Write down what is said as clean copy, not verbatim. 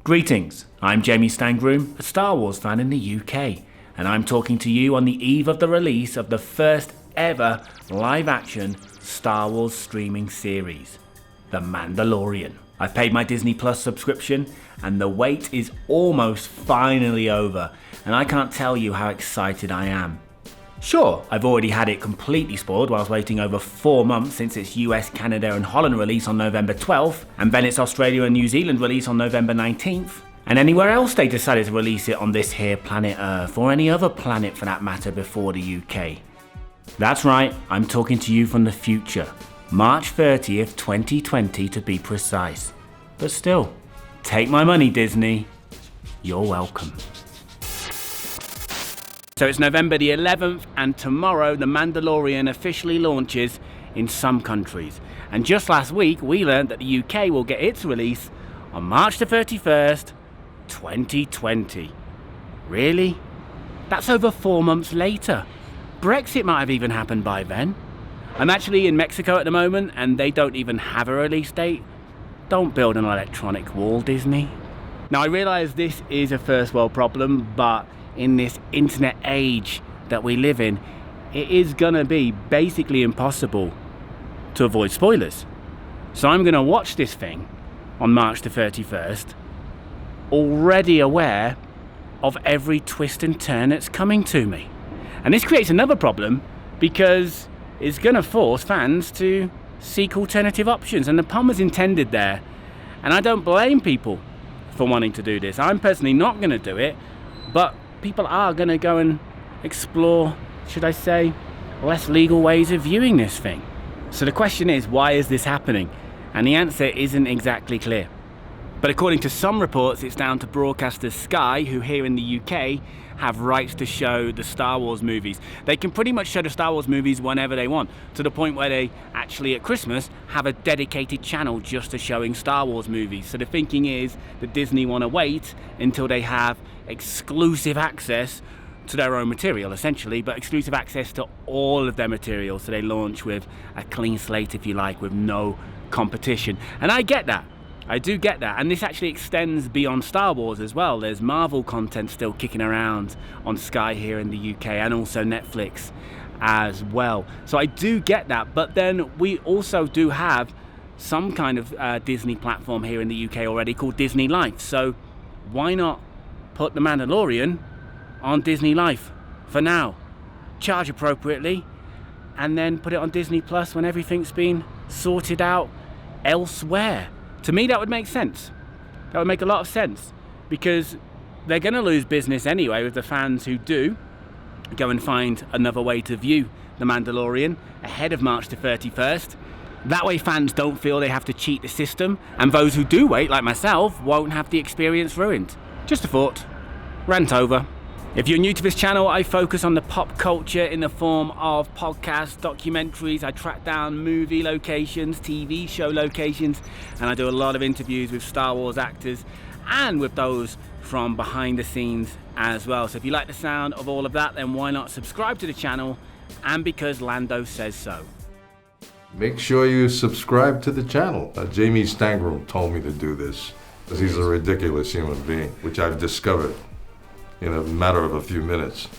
Greetings, I'm Jamie Stangroom, a Star Wars fan in the UK, and I'm talking to you on the eve of the release of the first ever live-action Star Wars streaming series, The Mandalorian. I've paid my Disney Plus subscription, and the wait is almost finally over, and I can't tell you how excited I am. Sure, I've already had it completely spoiled whilst waiting over 4 months since its US, Canada and Holland release on November 12th, and then its Australia and New Zealand release on November 19th, and anywhere else they decided to release it on this here planet Earth, or any other planet for that matter before the UK. That's right, I'm talking to you from the future, March 30th, 2020 to be precise. But still, take my money, Disney. You're welcome. So it's November the 11th, and tomorrow The Mandalorian officially launches in some countries. And just last week we learned that the UK will get its release on March the 31st, 2020. Really? That's over 4 months later. Brexit might have even happened by then. I'm actually in Mexico at the moment and they don't even have a release date. Don't build an electronic wall, Disney. Now I realise this is a first world problem, but in this internet age that we live in, it is gonna be basically impossible to avoid spoilers. So I'm gonna watch this thing on March the 31st, already aware of every twist and turn that's coming to me. And this creates another problem because it's gonna force fans to seek alternative options, and the pun was intended there. And I don't blame people for wanting to do this. I'm personally not gonna do it, but people are going to go and explore, should I say, less legal ways of viewing this thing. So the question is, why is this happening? And the answer isn't exactly clear. But according to some reports, it's down to broadcaster Sky, who here in the UK have rights to show the Star Wars movies. They can pretty much show the Star Wars movies whenever they want, to the point where they actually at Christmas have a dedicated channel just to showing Star Wars movies. So the thinking is that Disney want to wait until they have exclusive access to their own material, essentially, but exclusive access to all of their material, so they launch with a clean slate, if you like, with no competition. And I get that. I do get that, and this actually extends beyond Star Wars as well. There's Marvel content still kicking around on Sky here in the UK, and also Netflix as well. So I do get that, but then we also do have some kind of Disney platform here in the UK already called Disney Life. So why not put The Mandalorian on Disney Life for now, charge appropriately, and then put it on Disney Plus when everything's been sorted out elsewhere? To me, that would make sense. That would make a lot of sense, because they're going to lose business anyway with the fans who do go and find another way to view The Mandalorian ahead of March the 31st. That way fans don't feel they have to cheat the system, and those who do wait, like myself, won't have the experience ruined. Just a thought. Rant over. If you're new to this channel, I focus on the pop culture in the form of podcasts, documentaries. I track down movie locations, TV show locations, and I do a lot of interviews with Star Wars actors and with those from behind the scenes as well. So if you like the sound of all of that, then why not subscribe to the channel, and because Lando says so. Make sure you subscribe to the channel. Jamie Stangroom told me to do this because he's a ridiculous human being, which I've discovered in a matter of a few minutes.